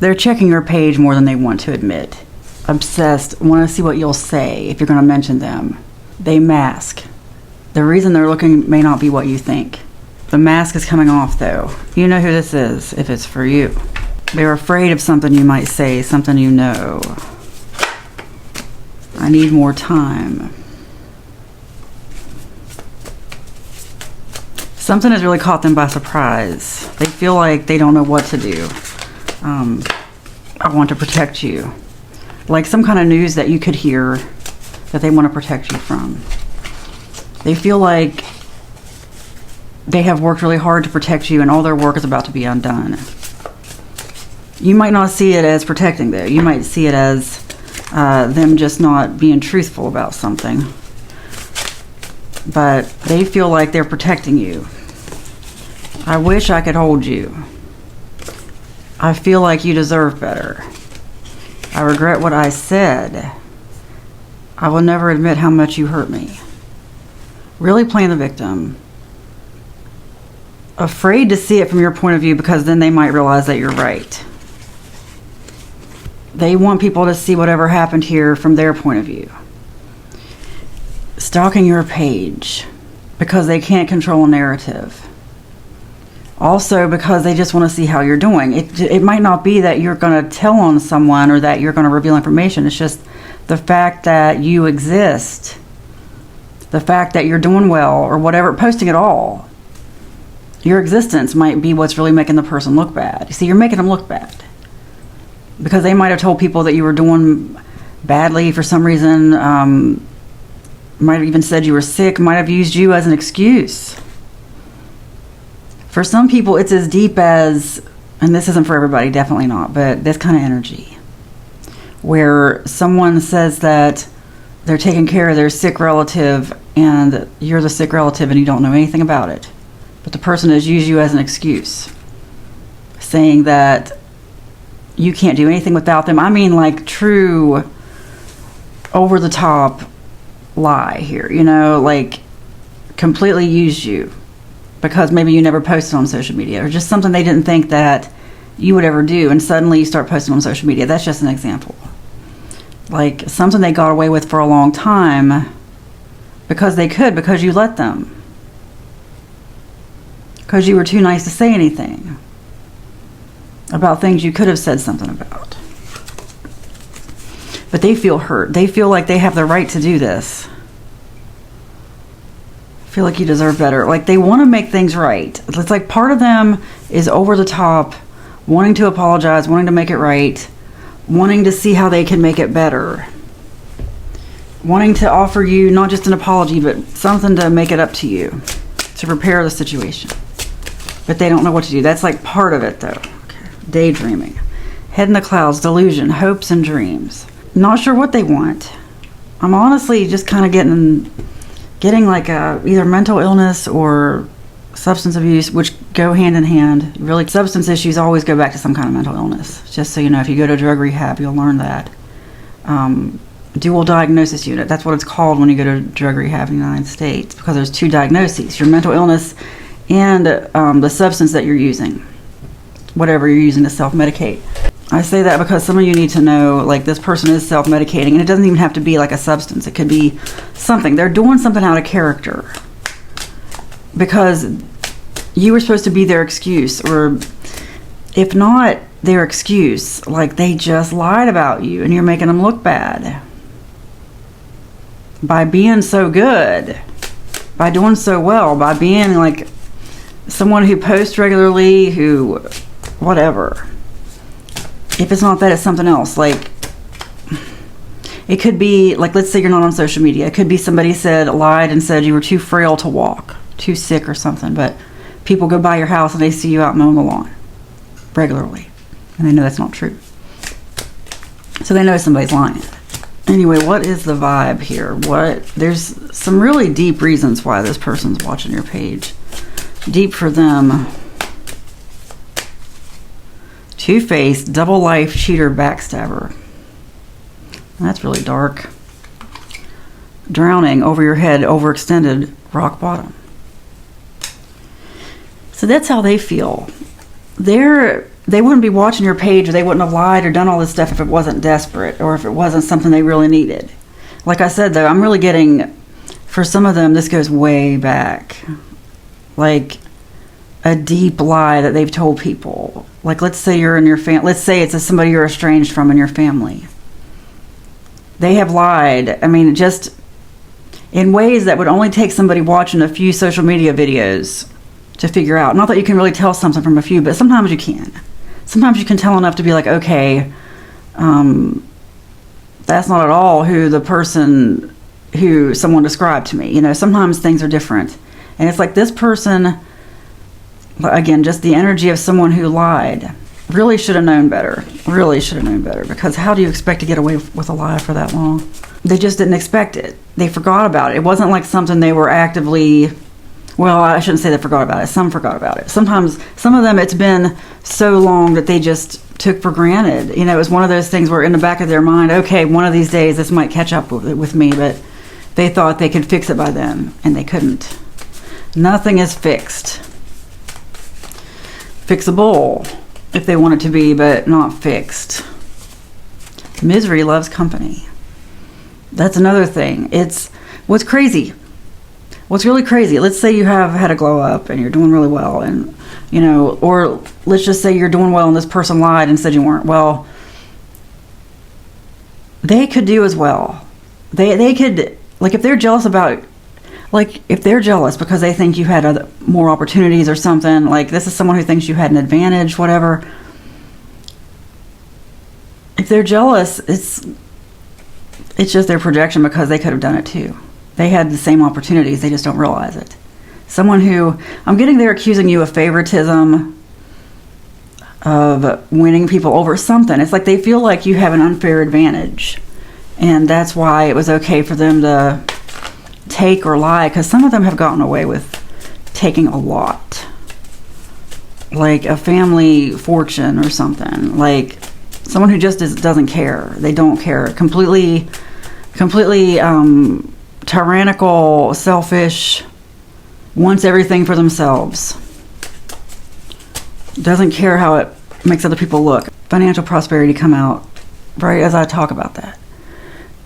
They're checking your page more than they want to admit. Obsessed, want to see what you'll say if you're going to mention them. They mask. The reason they're looking may not be what you think. The mask is coming off, though. You know who this is, if it's for you. They're afraid of something you might say, something you know. I need more time. Something has really caught them by surprise. They feel like they don't know what to do. I want to protect you. Like some kind of news that you could hear that they want to protect you from. They feel like they have worked really hard to protect you and all their work is about to be undone. You might not see it as protecting, though. You might see it as them just not being truthful about something. But they feel like they're protecting you. I wish I could hold you. I feel like you deserve better. I regret what I said. I will never admit how much you hurt me. Really playing the victim. Afraid to see it from your point of view because then they might realize that you're right. They want people to see whatever happened here from their point of view. Stalking your page because they can't control a narrative. Also because they just want to see how you're doing. It might not be that you're going to tell on someone or that you're going to reveal information. It's just the fact that you exist. The fact that you're doing well or whatever, posting at all. Your existence might be what's really making the person look bad. You see, you're making them look bad. Because they might have told people that you were doing badly for some reason. Might have even said you were sick. Might have used you as an excuse. For some people, it's as deep as, and this isn't for everybody, definitely not, but this kind of energy. Where someone says that they're taking care of their sick relative and you're the sick relative and you don't know anything about it. But the person has used you as an excuse. Saying that you can't do anything without them. I mean, like true over the top lie here, you know, like completely used you because maybe you never posted on social media or just something they didn't think that you would ever do, and suddenly you start posting on social media. That's just an example. Like something they got away with for a long time because they could, because you let them, because you were too nice to say anything about things you could have said something about. But they feel hurt. They feel like they have the right to do this. Feel like you deserve better. Like they want to make things right. It's like part of them is over the top, wanting to apologize, wanting to make it right, wanting to see how they can make it better, wanting to offer you not just an apology, but something to make it up to you, to repair the situation. But they don't know what to do. That's like part of it, though. Okay. Daydreaming. Head in the clouds, delusion, hopes and dreams. Not sure what they want. I'm honestly just kind of getting like either mental illness or substance abuse, which go hand in hand. Really, substance issues always go back to some kind of mental illness. Just so you know, if you go to drug rehab, you'll learn that. Dual diagnosis unit, that's what it's called when you go to drug rehab in the United States, because there's two diagnoses, your mental illness and the substance that you're using, whatever you're using to self-medicate. I say that because some of you need to know, like, this person is self-medicating, and it doesn't even have to be like a substance. It could be something. They're doing something out of character because you were supposed to be their excuse, or if not their excuse, like they just lied about you and you're making them look bad by being so good, by doing so well, by being like someone who posts regularly, who whatever. If it's not that, it's something else. Like, it could be, like, let's say you're not on social media. It could be somebody lied and said you were too frail to walk, too sick or something. But people go by your house and they see you out mowing the lawn regularly. And they know that's not true. So they know somebody's lying. Anyway, what is the vibe here? There's some really deep reasons why this person's watching your page. Deep for them. Two-faced, double life, cheater, backstabber. That's really dark. Drowning, over your head, overextended, rock bottom. So that's how they feel. They're they wouldn't be watching your page, or they wouldn't have lied or done all this stuff if it wasn't desperate or if it wasn't something they really needed. Like I said, though, I'm really getting, for some of them, this goes way back. Like a deep lie that they've told people. Like, let's say you're in your let's say it's somebody you're estranged from in your family. They have lied, I mean, just in ways that would only take somebody watching a few social media videos to figure out. Not that you can really tell something from a few, but sometimes you can. Sometimes you can tell enough to be like, okay, that's not at all who someone described to me. You know, sometimes things are different. And it's like this person, again, just the energy of someone who lied, really should have known better. Really should have known better. Because how do you expect to get away with a lie for that long? They just didn't expect it. They forgot about it. It wasn't like something they were actively... Well, I shouldn't say they forgot about it. Some forgot about it. Sometimes, some of them, it's been so long that they just took for granted. You know, it was one of those things where in the back of their mind, okay, one of these days this might catch up with me, but they thought they could fix it by then, and they couldn't. Nothing is fixed. Fixable, if they want it to be, but not fixed. Misery loves company. That's another thing. It's what's crazy. What's really crazy, let's say you have had a glow up and you're doing really well, and, you know, or let's just say you're doing well and this person lied and said you weren't. Well, they could do as well. They could, like, if they're jealous about, like, if they're jealous because they think you had more opportunities or something, like this is someone who thinks you had an advantage, whatever. If they're jealous, it's just their projection, because they could have done it too. They had the same opportunities, they just don't realize it. Someone who, I'm getting there accusing you of favoritism, of winning people over something. It's like they feel like you have an unfair advantage. And that's why it was okay for them to take or lie, because some of them have gotten away with taking a lot. Like a family fortune or something. Like someone who just doesn't care. They don't care. Completely tyrannical, selfish, wants everything for themselves. Doesn't care how it makes other people look. Financial prosperity come out right as I talk about that.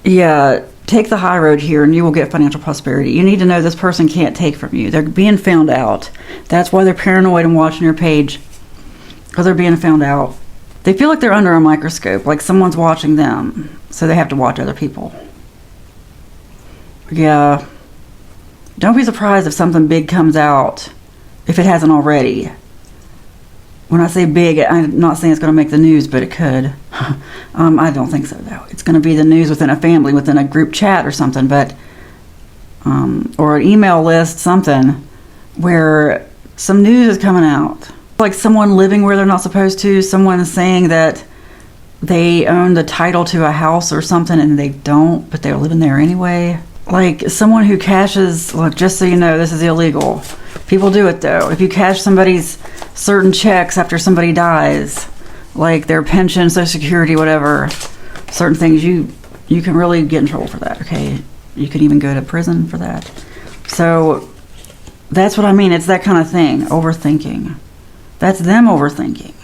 Yeah, take the high road here and you will get financial prosperity. You need to know this person can't take from you. They're being found out. That's why they're paranoid and watching your page, because they're being found out. They feel like they're under a microscope, like someone's watching them, so they have to watch other people. Yeah, don't be surprised if something big comes out, if it hasn't already. When I say big, I'm not saying it's going to make the news, but it could. I don't think so, though. It's going to be the news within a family, within a group chat or something, but or an email list, something, where some news is coming out. Like someone living where they're not supposed to, someone saying that they own the title to a house or something and they don't, but they're living there anyway. Like someone who cashes, look, just so you know, this is illegal. People do it though. If you cash somebody's certain checks after somebody dies, like their pension, Social Security, whatever, certain things, you can really get in trouble for that, okay? You can even go to prison for that. So that's what I mean. It's that kind of thing, overthinking. That's them overthinking.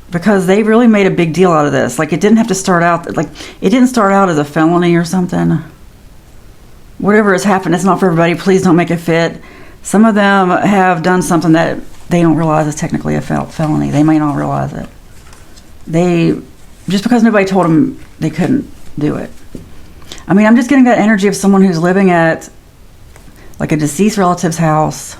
Because they really made a big deal out of this. Like it didn't have to start out, like it didn't start out as a felony or something. Whatever has happened, it's not for everybody. Please don't make it fit. Some of them have done something that they don't realize is technically a felony. They may not realize it. Just because nobody told them, they couldn't do it. I mean, I'm just getting that energy of someone who's living at like a deceased relative's house.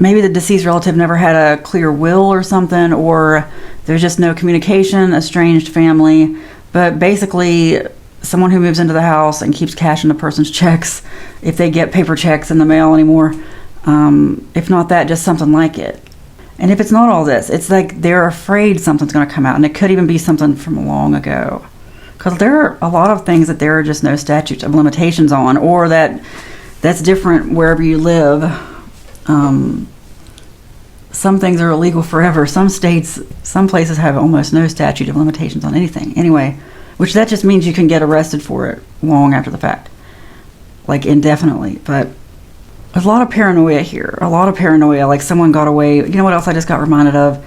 Maybe the deceased relative never had a clear will or something, or there's just no communication, estranged family. But basically, someone who moves into the house and keeps cashing the person's checks, if they get paper checks in the mail anymore, if not that, just something like it. And if it's not all this, it's like they're afraid something's going to come out, and it could even be something from long ago. Because there are a lot of things that there are just no statutes of limitations on, or that's different wherever you live. Some things are illegal forever. Some states, some places have almost no statute of limitations on anything. Anyway, which that just means you can get arrested for it long after the fact, like indefinitely. But there's a lot of paranoia here. A lot of paranoia, like someone got away. You know what else I just got reminded of?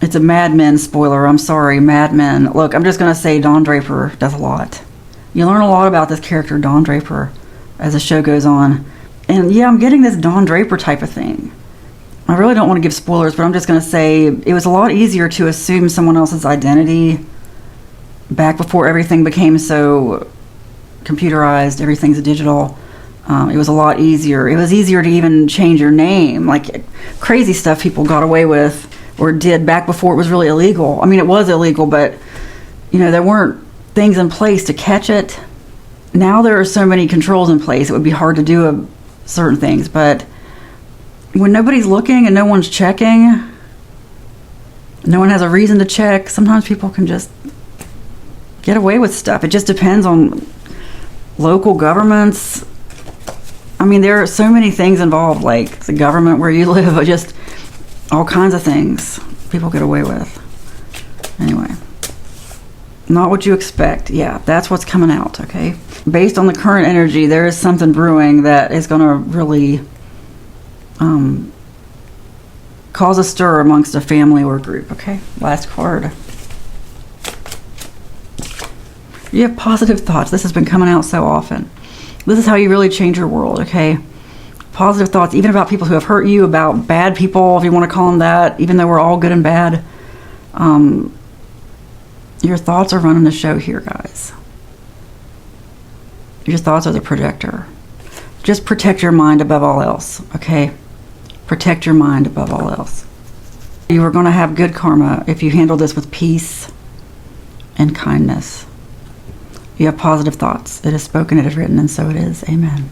It's a Mad Men spoiler. I'm sorry, Mad Men. Look, I'm just going to say Don Draper does a lot. You learn a lot about this character, Don Draper, as the show goes on. And yeah, I'm getting this Don Draper type of thing. I really don't want to give spoilers, but I'm just going to say it was a lot easier to assume someone else's identity back before everything became so computerized, everything's digital. It was a lot easier. It was easier to even change your name. Like crazy stuff people got away with or did back before it was really illegal. I mean, it was illegal, but there weren't things in place to catch it. Now there are so many controls in place, it would be hard to do certain things. But when nobody's looking and no one's checking, no one has a reason to check, sometimes people can just get away with stuff. It just depends on local governments. I mean, there are so many things involved, like the government where you live, just all kinds of things people get away with. Anyway, not what you expect. Yeah, that's what's coming out, okay? Based on the current energy, there is something brewing that is going to really cause a stir amongst a family or group, okay? Last card. You have positive thoughts. This has been coming out so often. This is how you really change your world, okay? Positive thoughts, even about people who have hurt you, about bad people, if you want to call them that, even though we're all good and bad. Your thoughts are running the show here, guys. Your thoughts are the projector. Just protect your mind above all else, okay? Protect your mind above all else. You are going to have good karma if you handle this with peace and kindness. You have positive thoughts. It is spoken, it is written, and so it is. Amen.